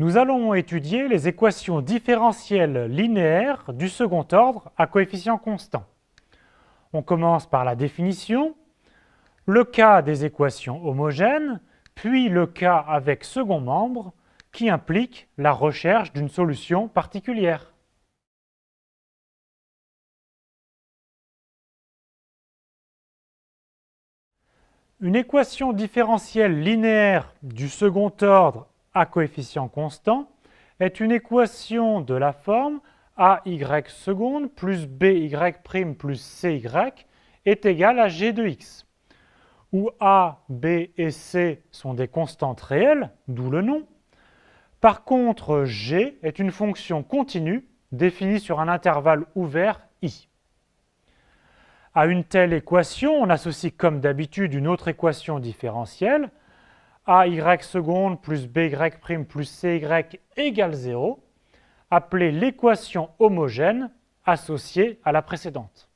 Nous allons étudier les équations différentielles linéaires du second ordre à coefficient constant. On commence par la définition, le cas des équations homogènes, puis le cas avec second membre, qui implique la recherche d'une solution particulière. Une équation différentielle linéaire du second ordre à coefficient constant est une équation de la forme AY seconde plus BY' plus CY est égal à G de X, où A, B et C sont des constantes réelles, d'où le nom. Par contre, G est une fonction continue définie sur un intervalle ouvert I. À une telle équation, on associe comme d'habitude une autre équation différentielle, AY seconde plus BY' plus CY égale 0, appelée l'équation homogène associée à la précédente.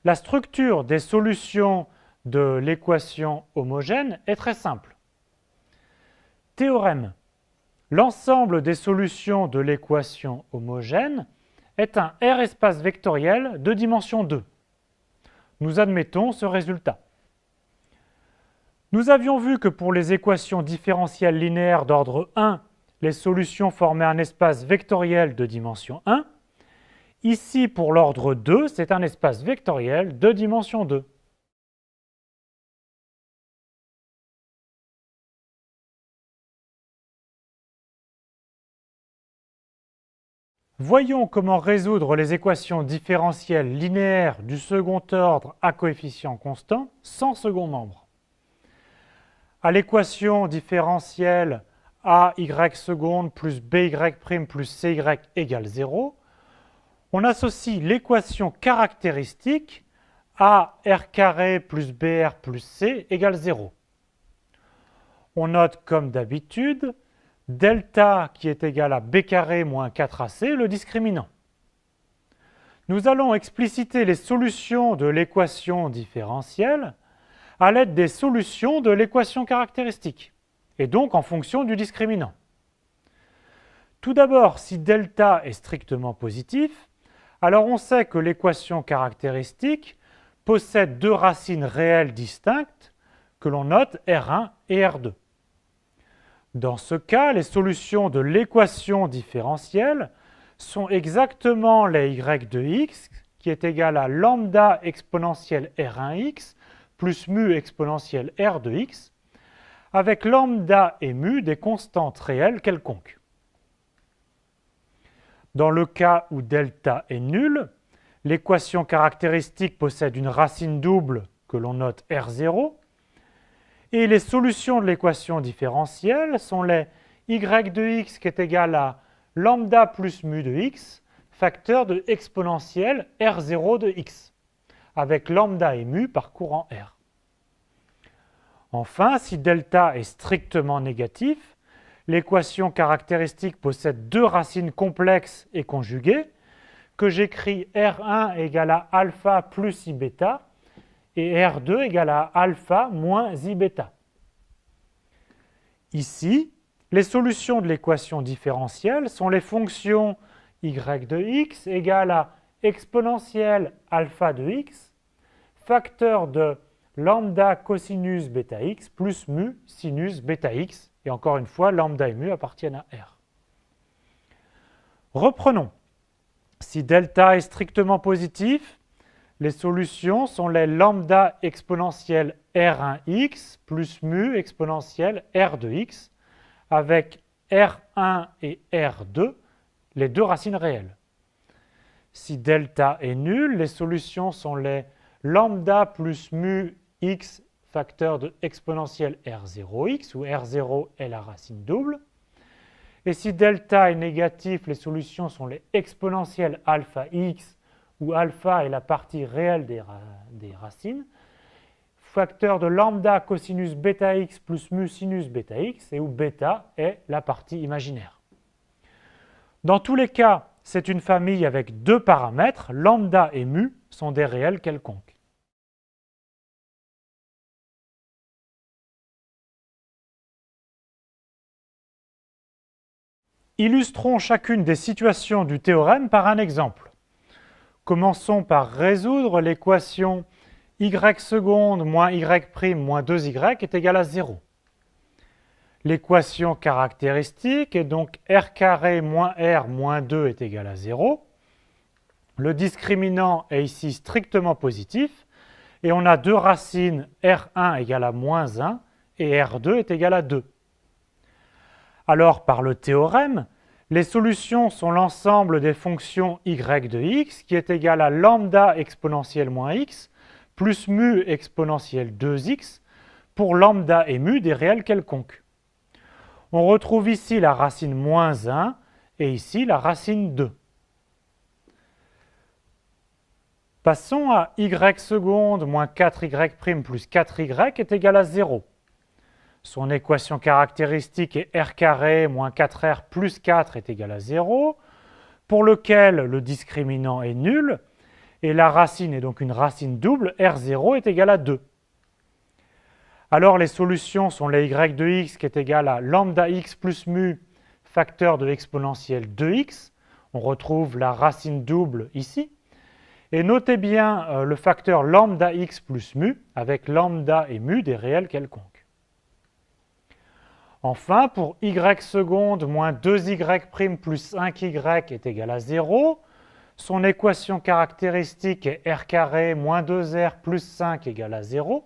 La structure des solutions de l'équation homogène est très simple. Théorème. L'ensemble des solutions de l'équation homogène est un R espace vectoriel de dimension 2. Nous admettons ce résultat. Nous avions vu que pour les équations différentielles linéaires d'ordre 1, les solutions formaient un espace vectoriel de dimension 1. Ici, pour l'ordre 2, c'est un espace vectoriel de dimension 2. Voyons comment résoudre les équations différentielles linéaires du second ordre à coefficient constant sans second membre. À l'équation différentielle AY seconde plus BY' plus CY égale 0, on associe l'équation caractéristique AR carré plus BR plus C égale 0. On note comme d'habitude delta qui est égal à b carré moins 4ac, le discriminant. Nous allons expliciter les solutions de l'équation différentielle à l'aide des solutions de l'équation caractéristique, et donc en fonction du discriminant. Tout d'abord, si delta est strictement positif, alors on sait que l'équation caractéristique possède deux racines réelles distinctes que l'on note R1 et R2. Dans ce cas, les solutions de l'équation différentielle sont exactement les y de x, qui est égal à lambda exponentielle R1x plus mu exponentielle R de x, avec lambda et mu des constantes réelles quelconques. Dans le cas où delta est nul, l'équation caractéristique possède une racine double que l'on note R0, et les solutions de l'équation différentielle sont les y de x qui est égal à lambda plus mu de x, facteur de exponentielle R0 de x, avec lambda et mu par courant R. Enfin, si delta est strictement négatif, l'équation caractéristique possède deux racines complexes et conjuguées, que j'écris R1 égale à alpha plus I bêta, et R2 égale à alpha moins I bêta. Ici, les solutions de l'équation différentielle sont les fonctions y de x égale à exponentielle alpha de x, facteur de lambda cosinus bêta x plus mu sinus bêta x, et encore une fois, lambda et mu appartiennent à R. Reprenons. Si delta est strictement positif, les solutions sont les lambda exponentielle R1x plus mu exponentielle R de x, avec R1 et R2, les deux racines réelles. Si delta est nul, les solutions sont les lambda plus mu x facteur de exponentielle R0x, où R0 est la racine double. Et si delta est négatif, les solutions sont les exponentielles alpha x, où alpha est la partie réelle des racines, facteur de lambda cosinus bêta x plus mu sinus bêta x, et où bêta est la partie imaginaire. Dans tous les cas, c'est une famille avec deux paramètres, lambda et mu sont des réels quelconques. Illustrons chacune des situations du théorème par un exemple. Commençons par résoudre l'équation y seconde moins y' moins 2y est égal à 0. L'équation caractéristique est donc r carré moins r moins 2 est égal à 0. Le discriminant est ici strictement positif et on a deux racines r1 égale à moins 1 et r2 est égal à 2. Alors, par le théorème, les solutions sont l'ensemble des fonctions y de x qui est égal à lambda exponentielle moins x plus mu exponentielle 2x pour lambda et mu des réels quelconques. On retrouve ici la racine moins 1 et ici la racine 2. Passons à y seconde moins 4y' plus 4y est égal à 0. Son équation caractéristique est r carré moins 4r plus 4 est égal à 0, pour lequel le discriminant est nul, et la racine est donc une racine double, r0 est égal à 2. Alors les solutions sont les y de x qui est égal à lambda x plus mu facteur de l'exponentielle 2x. On retrouve la racine double ici. Et notez bien le facteur lambda x plus mu avec lambda et mu des réels quelconques. Enfin, pour y seconde moins 2y' plus 5y est égal à 0, son équation caractéristique est r carré moins 2r plus 5 égale à 0.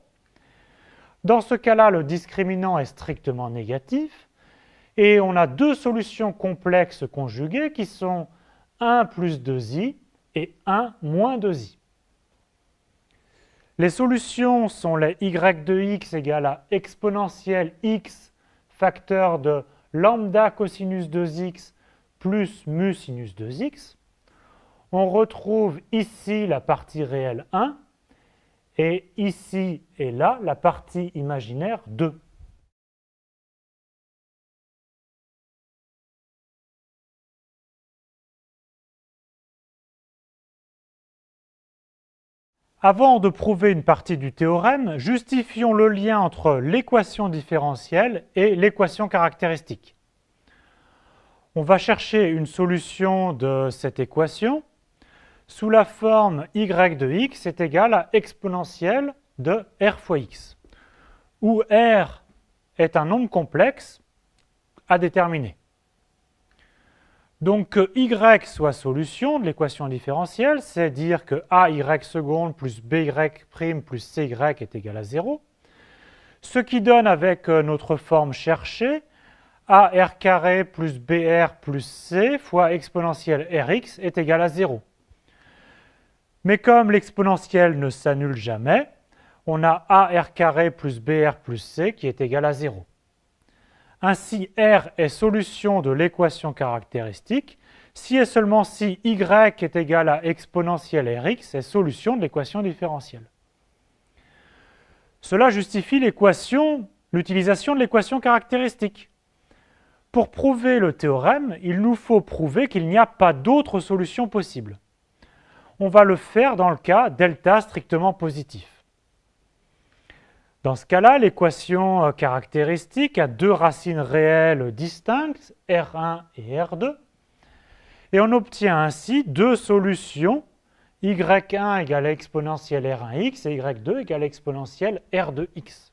Dans ce cas-là, le discriminant est strictement négatif et on a deux solutions complexes conjuguées qui sont 1 plus 2i et 1 moins 2i. Les solutions sont les y de x égale à exponentielle x facteur de lambda cosinus 2x plus mu sinus 2x. On retrouve ici la partie réelle 1 et ici et là la partie imaginaire 2. Avant de prouver une partie du théorème, justifions le lien entre l'équation différentielle et l'équation caractéristique. On va chercher une solution de cette équation sous la forme y de x est égal à exponentielle de r fois x, où r est un nombre complexe à déterminer. Donc que y soit solution de l'équation différentielle, c'est dire que ay seconde plus by' plus cy est égal à 0, ce qui donne avec notre forme cherchée ar carré plus br plus c fois exponentielle rx est égal à 0. Mais comme l'exponentielle ne s'annule jamais, on a ar carré plus br plus c qui est égal à 0. Ainsi, R est solution de l'équation caractéristique si et seulement si y est égal à exponentielle Rx est solution de l'équation différentielle. Cela justifie l'utilisation de l'équation caractéristique. Pour prouver le théorème, il nous faut prouver qu'il n'y a pas d'autre solution possible. On va le faire dans le cas delta strictement positif. Dans ce cas-là, l'équation caractéristique a deux racines réelles distinctes, R1 et R2, et on obtient ainsi deux solutions, y1 égale à exponentielle R1x et y2 égale à exponentielle R2x.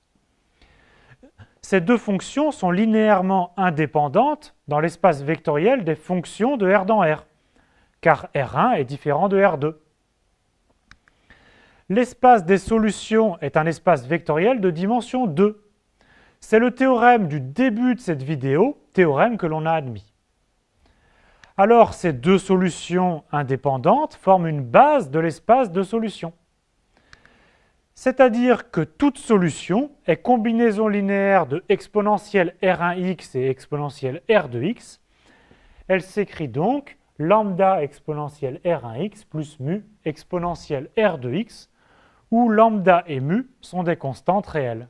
Ces deux fonctions sont linéairement indépendantes dans l'espace vectoriel des fonctions de R dans R, car R1 est différent de R2. L'espace des solutions est un espace vectoriel de dimension 2. C'est le théorème du début de cette vidéo, théorème que l'on a admis. Alors, ces deux solutions indépendantes forment une base de l'espace de solutions. C'est-à-dire que toute solution est combinaison linéaire de exponentielle R1x et exponentielle R2x. Elle s'écrit donc lambda exponentielle R1x plus mu exponentielle R2x, où lambda et mu sont des constantes réelles.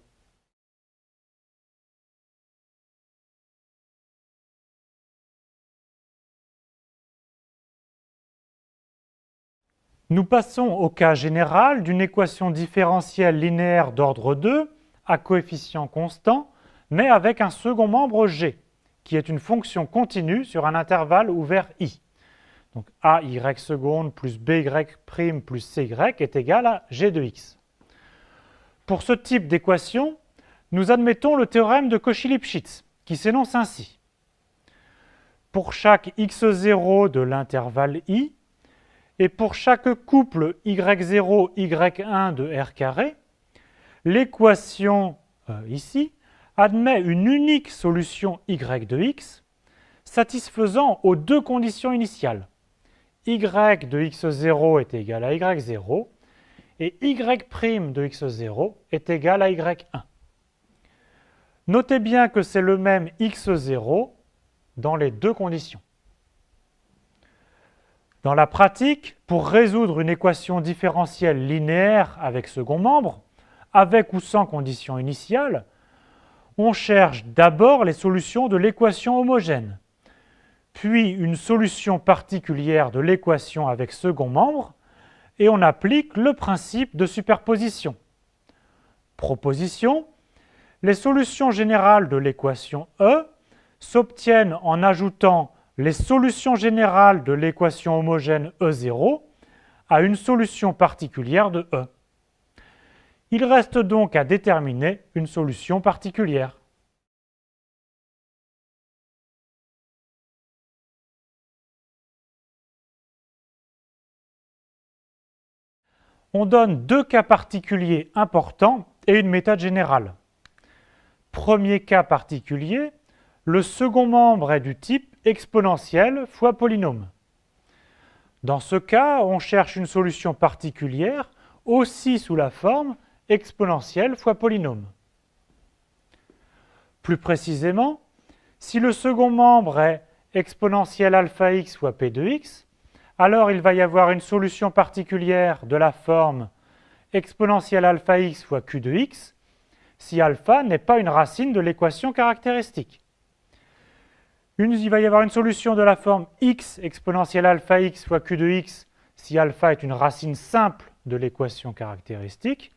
Nous passons au cas général d'une équation différentielle linéaire d'ordre 2 à coefficient constant, mais avec un second membre g, qui est une fonction continue sur un intervalle ouvert i. Donc a y seconde plus b y prime plus c y est égal à g de x. Pour ce type d'équation, nous admettons le théorème de Cauchy-Lipschitz, qui s'énonce ainsi. Pour chaque x0 de l'intervalle i, et pour chaque couple y0, y1 de r carré, l'équation ici admet une unique solution y de x satisfaisant aux deux conditions initiales. Y de x0 est égal à y0 et y' de x0 est égal à y1. Notez bien que c'est le même x0 dans les deux conditions. Dans la pratique, pour résoudre une équation différentielle linéaire avec second membre, avec ou sans condition initiale, on cherche d'abord les solutions de l'équation homogène, puis une solution particulière de l'équation avec second membre, et on applique le principe de superposition. Proposition: les solutions générales de l'équation E s'obtiennent en ajoutant les solutions générales de l'équation homogène E0 à une solution particulière de E. Il reste donc à déterminer une solution particulière. On donne deux cas particuliers importants et une méthode générale. Premier cas particulier, le second membre est du type exponentielle fois polynôme. Dans ce cas, on cherche une solution particulière aussi sous la forme exponentielle fois polynôme. Plus précisément, si le second membre est exponentielle alpha x fois p de x, alors il va y avoir une solution particulière de la forme exponentielle alpha x fois q de x si alpha n'est pas une racine de l'équation caractéristique. Il va y avoir une solution de la forme x exponentielle alpha x fois q de x si alpha est une racine simple de l'équation caractéristique.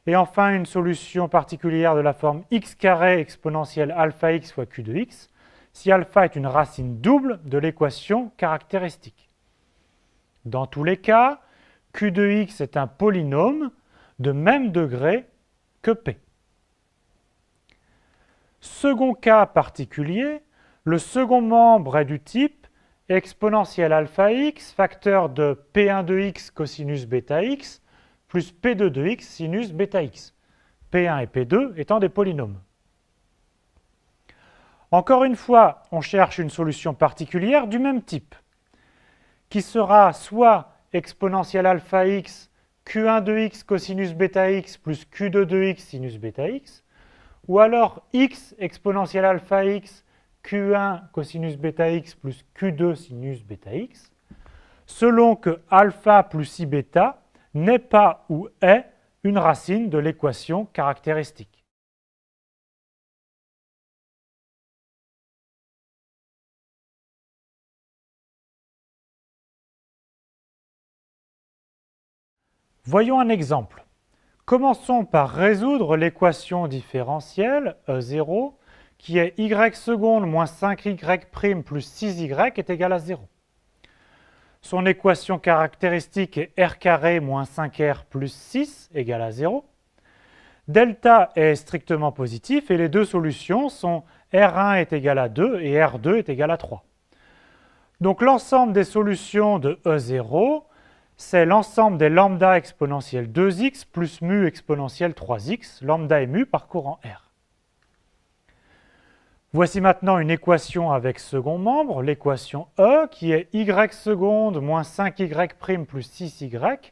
Et enfin, une solution particulière de la forme x carré exponentielle alpha x fois q de x si alpha est une racine double de l'équation caractéristique. Dans tous les cas, q de x est un polynôme de même degré que p. Second cas particulier, le second membre est du type exponentielle alpha x facteur de p1 de x cosinus bêta x plus p2 de x sinus bêta x, p1 et p2 étant des polynômes. Encore une fois, on cherche une solution particulière du même type, qui sera soit exponentielle alpha x q1 de x cosinus bêta x plus q2 de x sinus bêta x, ou alors x exponentielle alpha x q1 cosinus bêta x plus q2 sinus bêta x, selon que alpha plus i bêta n'est pas ou est une racine de l'équation caractéristique. Voyons un exemple. Commençons par résoudre l'équation différentielle E0 qui est y seconde moins 5y' plus 6y est égal à 0. Son équation caractéristique est r carré moins 5r plus 6 égale à 0. Delta est strictement positif et les deux solutions sont R1 est égal à 2 et R2 est égal à 3. Donc l'ensemble des solutions de E0, c'est l'ensemble des lambda exponentielle 2x plus mu exponentielle 3x, lambda et mu parcourant R. Voici maintenant une équation avec second membre, l'équation E, qui est y seconde moins 5y' plus 6y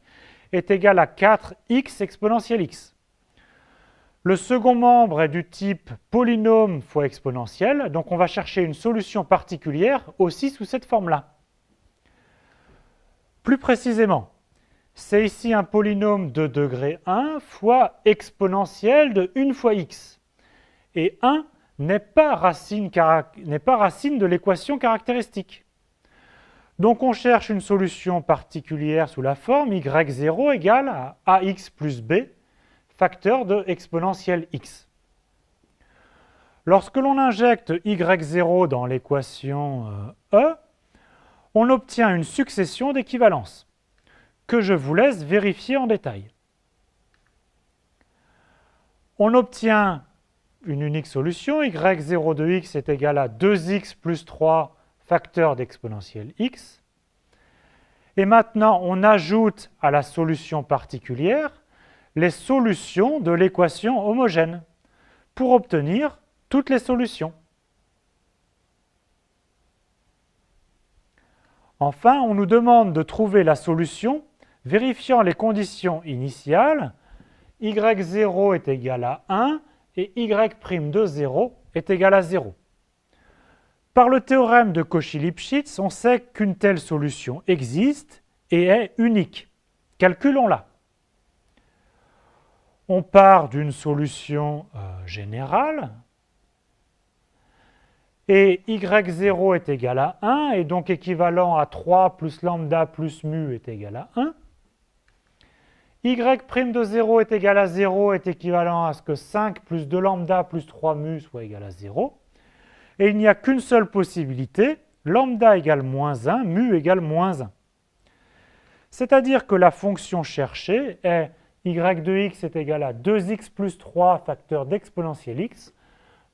est égal à 4x exponentielle x. Le second membre est du type polynôme fois exponentielle, donc on va chercher une solution particulière aussi sous cette forme-là. Plus précisément, c'est ici un polynôme de degré 1 fois exponentielle de 1 fois x. Et 1 n'est pas racine de l'équation caractéristique. Donc on cherche une solution particulière sous la forme y0 égale à ax plus b, facteur de exponentielle x. Lorsque l'on injecte y0 dans l'équation E, on obtient une succession d'équivalences que je vous laisse vérifier en détail. On obtient une unique solution, y0 de x est égal à 2x plus 3 facteur d'exponentielle x. Et maintenant, on ajoute à la solution particulière les solutions de l'équation homogène pour obtenir toutes les solutions. Enfin, on nous demande de trouver la solution vérifiant les conditions initiales. y0 est égal à 1 et y' de 0 est égal à 0. Par le théorème de Cauchy-Lipschitz, on sait qu'une telle solution existe et est unique. Calculons-la. On part d'une solution générale, et y0 est égal à 1, et donc équivalent à 3 plus lambda plus mu est égal à 1. y' de 0 est égal à 0 est équivalent à ce que 5 plus 2 lambda plus 3 mu soit égal à 0. Et il n'y a qu'une seule possibilité, lambda égale moins 1, mu égale moins 1. C'est-à-dire que la fonction cherchée est y de x est égal à 2x plus 3 facteur d'exponentielle x,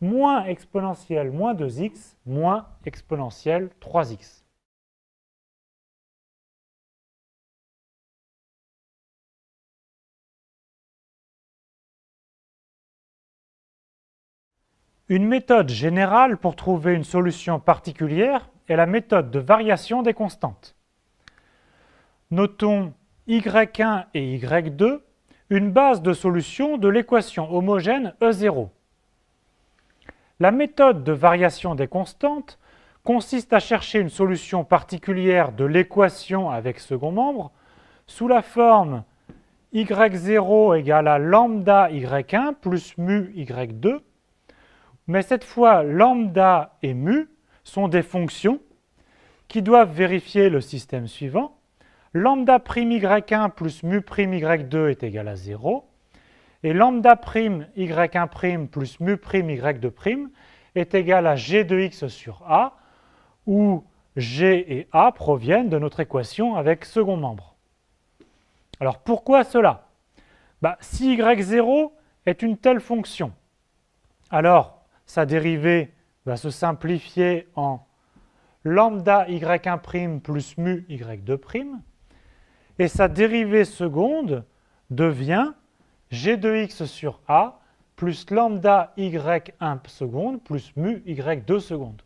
moins exponentielle moins 2x, moins exponentielle 3x. Une méthode générale pour trouver une solution particulière est la méthode de variation des constantes. Notons y1 et y2, une base de solution de l'équation homogène E0. La méthode de variation des constantes consiste à chercher une solution particulière de l'équation avec second membre sous la forme y0 égale à lambda y1 plus mu y2, mais cette fois lambda et mu sont des fonctions qui doivent vérifier le système suivant. Lambda' y1 plus mu' y2 est égal à 0, et lambda' y1' plus mu' y2' est égal à g de x sur a, où g et a proviennent de notre équation avec second membre. Alors pourquoi cela? Si y0 est une telle fonction, alors sa dérivée va se simplifier en lambda y1' plus mu y2', et sa dérivée seconde devient g de x sur a plus lambda y1 seconde plus mu y2 seconde.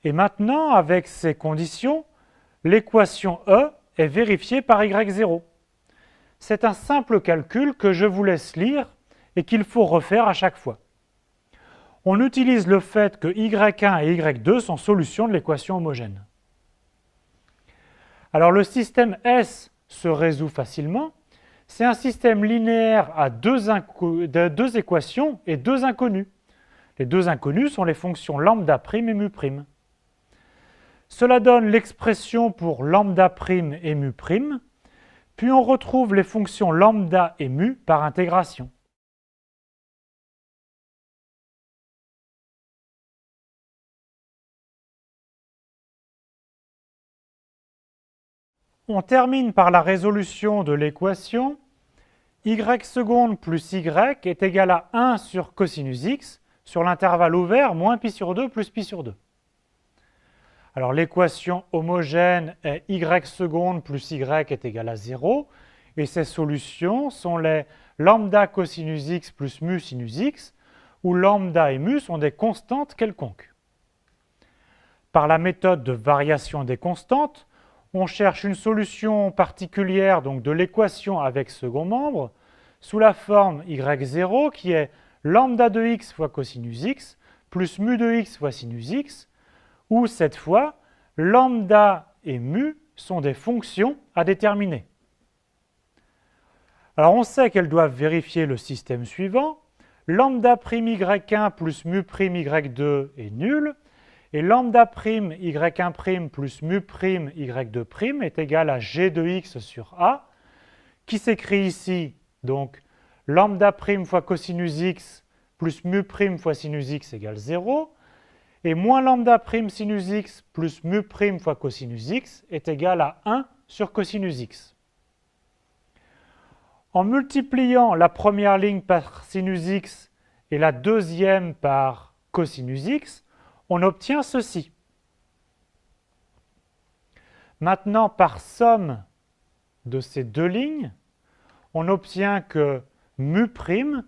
Et maintenant, avec ces conditions, l'équation E est vérifiée par y0. C'est un simple calcul que je vous laisse lire et qu'il faut refaire à chaque fois. On utilise le fait que y1 et y2 sont solutions de l'équation homogène. Alors le système S se résout facilement. C'est un système linéaire à deux équations et deux inconnus. Les deux inconnus sont les fonctions lambda' et mu'. Cela donne l'expression pour lambda' et mu', puis on retrouve les fonctions lambda et mu par intégration. On termine par la résolution de l'équation y seconde plus y est égal à 1 sur cosinus x sur l'intervalle ouvert moins pi sur 2 plus pi sur 2. Alors l'équation homogène est y seconde plus y est égal à 0 et ses solutions sont les lambda cosinus x plus mu sinus x où lambda et mu sont des constantes quelconques. Par la méthode de variation des constantes, on cherche une solution particulière donc de l'équation avec second membre sous la forme y0 qui est lambda de x fois cosinus x plus mu de x fois sinus x, où cette fois lambda et mu sont des fonctions à déterminer. Alors on sait qu'elles doivent vérifier le système suivant. Lambda' y1 plus mu' y2 est nul. Et lambda' y1' plus mu' y2' est égal à g de x sur a, qui s'écrit ici, donc lambda' fois cosinus x plus mu prime fois sinus x égale 0, et moins lambda prime sinus x plus mu prime fois cosinus x est égal à 1 sur cosinus x. En multipliant la première ligne par sinus x et la deuxième par cosinus x, on obtient ceci. Maintenant, par somme de ces deux lignes, on obtient que mu prime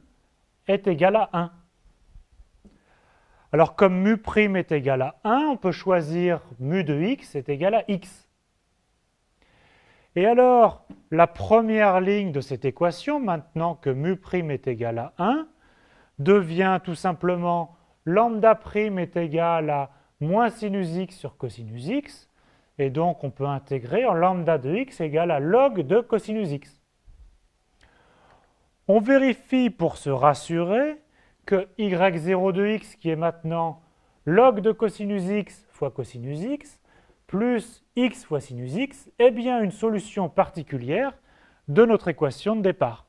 est égal à 1. Alors, comme mu prime est égal à 1, on peut choisir mu de x est égal à x. Et alors, la première ligne de cette équation, maintenant que mu prime est égal à 1, devient tout simplement lambda prime est égal à moins sinus x sur cosinus x, et donc on peut intégrer en lambda de x égale à log de cosinus x. On vérifie pour se rassurer que y0 de x, qui est maintenant log de cosinus x fois cosinus x, plus x fois sinus x, est bien une solution particulière de notre équation de départ.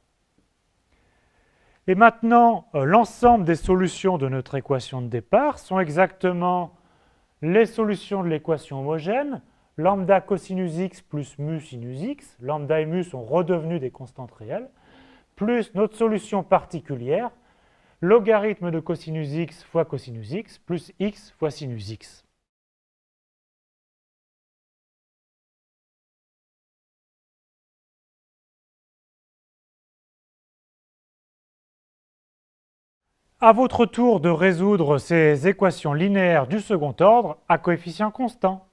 Et maintenant, l'ensemble des solutions de notre équation de départ sont exactement les solutions de l'équation homogène, lambda cosinus x plus mu sinus x, lambda et mu sont redevenus des constantes réelles, plus notre solution particulière, logarithme de cosinus x fois cosinus x plus x fois sinus x. À votre tour de résoudre ces équations linéaires du second ordre à coefficient constant.